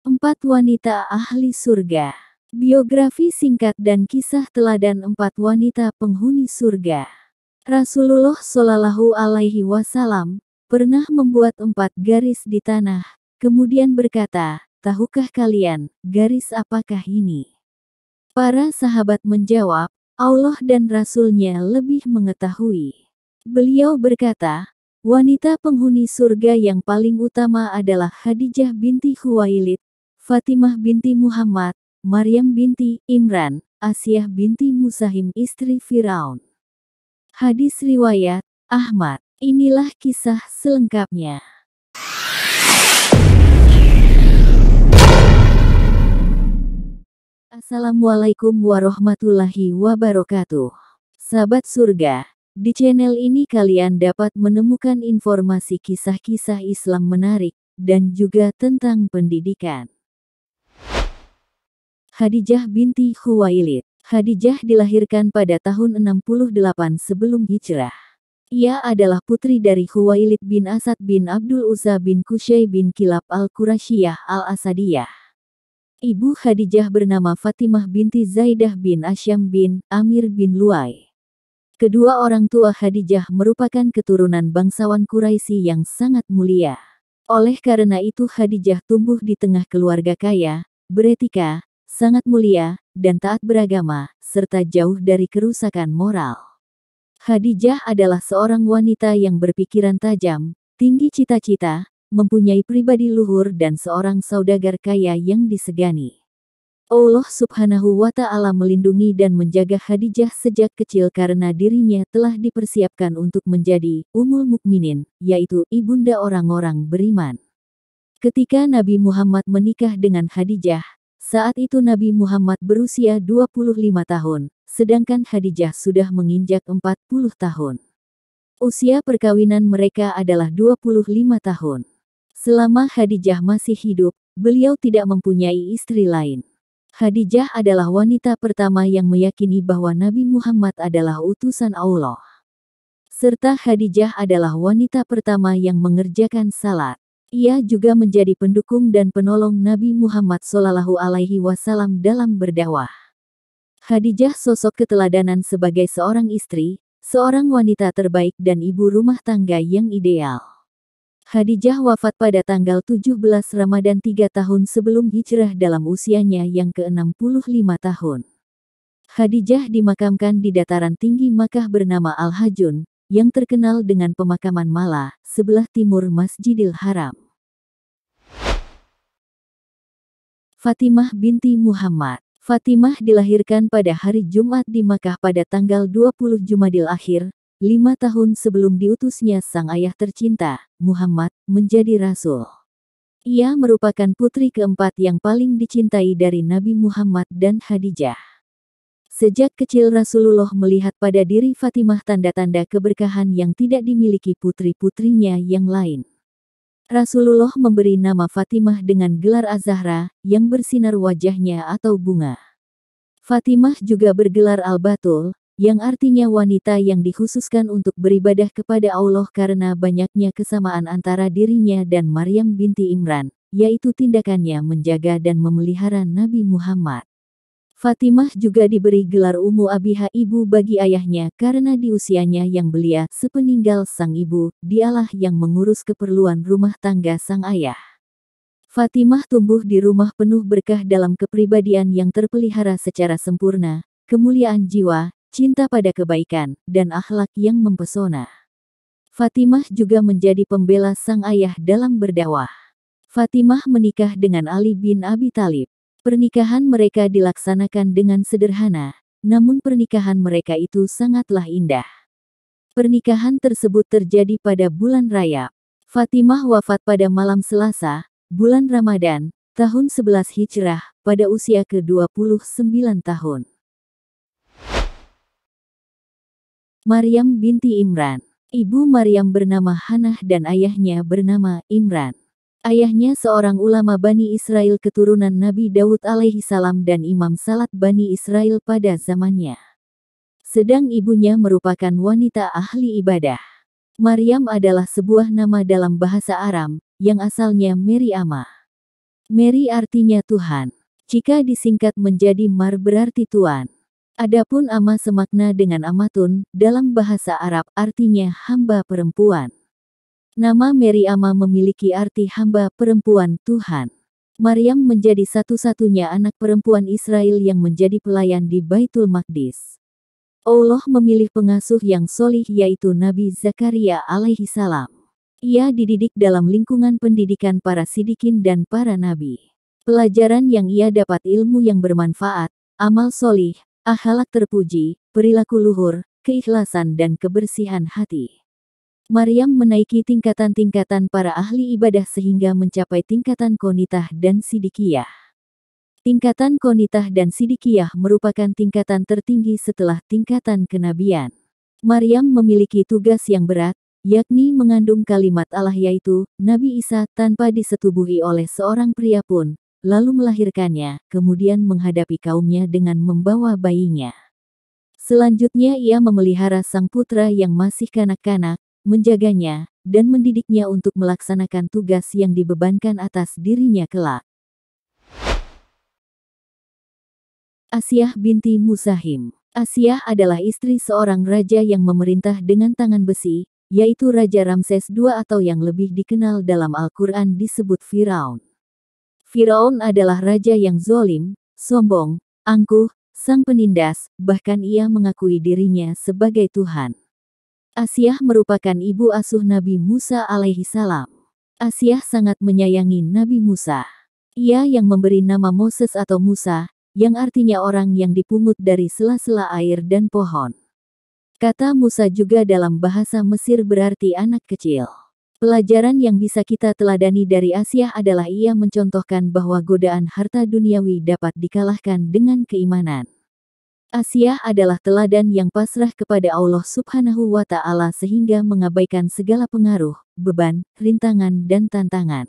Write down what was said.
4 wanita ahli surga. Biografi singkat dan kisah teladan 4 wanita penghuni surga. Rasulullah Shallallahu Alaihi Wasallam pernah membuat 4 garis di tanah, kemudian berkata, "Tahukah kalian, garis apakah ini?" Para sahabat menjawab, "Allah dan Rasul-Nya lebih mengetahui." Beliau berkata, wanita penghuni surga yang paling utama adalah Khadijah binti Khuwailid, Fatimah binti Muhammad, Maryam binti Imran, Asyah binti Musahim istri Firaun. Hadis riwayat Ahmad. Inilah kisah selengkapnya. Assalamualaikum warahmatullahi wabarakatuh. Sahabat surga, di channel ini kalian dapat menemukan informasi kisah-kisah Islam menarik, dan juga tentang pendidikan. Khadijah binti Khuwailid. Khadijah dilahirkan pada tahun 68 sebelum hijrah. Ia adalah putri dari Khuwailid bin Asad bin Abdul Uzza bin Qusay bin Kilab al-Qurasyiyah al-Asadiyah. Ibu Khadijah bernama Fatimah binti Zaidah bin Asyam bin Amir bin Luay. Kedua orang tua Khadijah merupakan keturunan bangsawan Quraisy yang sangat mulia. Oleh karena itu Khadijah tumbuh di tengah keluarga kaya, beretika, sangat mulia, dan taat beragama, serta jauh dari kerusakan moral. Khadijah adalah seorang wanita yang berpikiran tajam, tinggi cita-cita, mempunyai pribadi luhur dan seorang saudagar kaya yang disegani. Allah Subhanahu wa Ta'ala melindungi dan menjaga Khadijah sejak kecil karena dirinya telah dipersiapkan untuk menjadi Ummul Mukminin, yaitu ibunda orang-orang beriman. Ketika Nabi Muhammad menikah dengan Khadijah, saat itu Nabi Muhammad berusia 25 tahun, sedangkan Khadijah sudah menginjak 40 tahun. Usia perkawinan mereka adalah 25 tahun. Selama Khadijah masih hidup, beliau tidak mempunyai istri lain. Khadijah adalah wanita pertama yang meyakini bahwa Nabi Muhammad adalah utusan Allah. Serta Khadijah adalah wanita pertama yang mengerjakan salat. Ia juga menjadi pendukung dan penolong Nabi Muhammad Shallallahu Alaihi Wasallam dalam berdakwah. Khadijah sosok keteladanan sebagai seorang istri, seorang wanita terbaik dan ibu rumah tangga yang ideal. Khadijah wafat pada tanggal 17 Ramadan 3 tahun sebelum hijrah dalam usianya yang ke-65 tahun. Khadijah dimakamkan di dataran tinggi Makkah bernama Al-Hajun, yang terkenal dengan pemakaman Mala, sebelah timur Masjidil Haram. Fatimah binti Muhammad. Fatimah dilahirkan pada hari Jumat di Makkah pada tanggal 20 Jumadil Akhir, 5 tahun sebelum diutusnya sang ayah tercinta, Muhammad, menjadi rasul. Ia merupakan putri keempat yang paling dicintai dari Nabi Muhammad dan Khadijah. Sejak kecil Rasulullah melihat pada diri Fatimah tanda-tanda keberkahan yang tidak dimiliki putri-putrinya yang lain. Rasulullah memberi nama Fatimah dengan gelar Az-Zahra, yang bersinar wajahnya atau bunga. Fatimah juga bergelar Al-Batul, yang artinya wanita yang dikhususkan untuk beribadah kepada Allah karena banyaknya kesamaan antara dirinya dan Maryam binti Imran, yaitu tindakannya menjaga dan memelihara Nabi Muhammad. Fatimah juga diberi gelar Ummu Abiha ibu bagi ayahnya karena di usianya yang belia sepeninggal sang ibu, dialah yang mengurus keperluan rumah tangga sang ayah. Fatimah tumbuh di rumah penuh berkah dalam kepribadian yang terpelihara secara sempurna, kemuliaan jiwa, cinta pada kebaikan, dan akhlak yang mempesona. Fatimah juga menjadi pembela sang ayah dalam berdakwah. Fatimah menikah dengan Ali bin Abi Thalib. Pernikahan mereka dilaksanakan dengan sederhana, namun pernikahan mereka itu sangatlah indah. Pernikahan tersebut terjadi pada bulan Rajab. Fatimah wafat pada malam Selasa, bulan Ramadan, tahun 11 Hijrah, pada usia ke-29 tahun. Maryam binti Imran. Ibu Maryam bernama Hannah dan ayahnya bernama Imran. Ayahnya seorang ulama Bani Israel keturunan Nabi Daud alaihi salam dan imam salat Bani Israel pada zamannya. Sedang ibunya merupakan wanita ahli ibadah. Maryam adalah sebuah nama dalam bahasa Aram, yang asalnya Meriamah. Mary artinya Tuhan. Jika disingkat menjadi Mar berarti Tuan. Adapun Ama semakna dengan Amatun, dalam bahasa Arab artinya hamba perempuan. Nama Mary Ama memiliki arti hamba perempuan Tuhan. Maryam menjadi satu-satunya anak perempuan Israel yang menjadi pelayan di Baitul Maqdis. Allah memilih pengasuh yang solih yaitu Nabi Zakaria alaihi salam. Ia dididik dalam lingkungan pendidikan para sidikin dan para nabi. Pelajaran yang ia dapat ilmu yang bermanfaat, amal solih, akhlak terpuji, perilaku luhur, keikhlasan dan kebersihan hati. Maryam menaiki tingkatan-tingkatan para ahli ibadah sehingga mencapai tingkatan qonitah dan sidikiyah. Tingkatan qonitah dan sidikiyah merupakan tingkatan tertinggi setelah tingkatan kenabian. Maryam memiliki tugas yang berat, yakni mengandung kalimat Allah yaitu Nabi Isa tanpa disetubuhi oleh seorang pria pun, lalu melahirkannya, kemudian menghadapi kaumnya dengan membawa bayinya. Selanjutnya ia memelihara sang putra yang masih kanak-kanak, menjaganya, dan mendidiknya untuk melaksanakan tugas yang dibebankan atas dirinya kelak. Asyah binti Muzahim. Asyah adalah istri seorang raja yang memerintah dengan tangan besi, yaitu Raja Ramses II atau yang lebih dikenal dalam Al-Quran disebut Firaun. Firaun adalah raja yang zolim, sombong, angkuh, sang penindas, bahkan ia mengakui dirinya sebagai Tuhan. Asyah merupakan ibu asuh Nabi Musa alaihi salam. Asyah sangat menyayangi Nabi Musa. Ia yang memberi nama Moses atau Musa, yang artinya orang yang dipungut dari sela-sela air dan pohon. Kata Musa juga dalam bahasa Mesir berarti anak kecil. Pelajaran yang bisa kita teladani dari Asyah adalah ia mencontohkan bahwa godaan harta duniawi dapat dikalahkan dengan keimanan. Asyah adalah teladan yang pasrah kepada Allah Subhanahu wa Ta'ala sehingga mengabaikan segala pengaruh, beban, rintangan dan tantangan.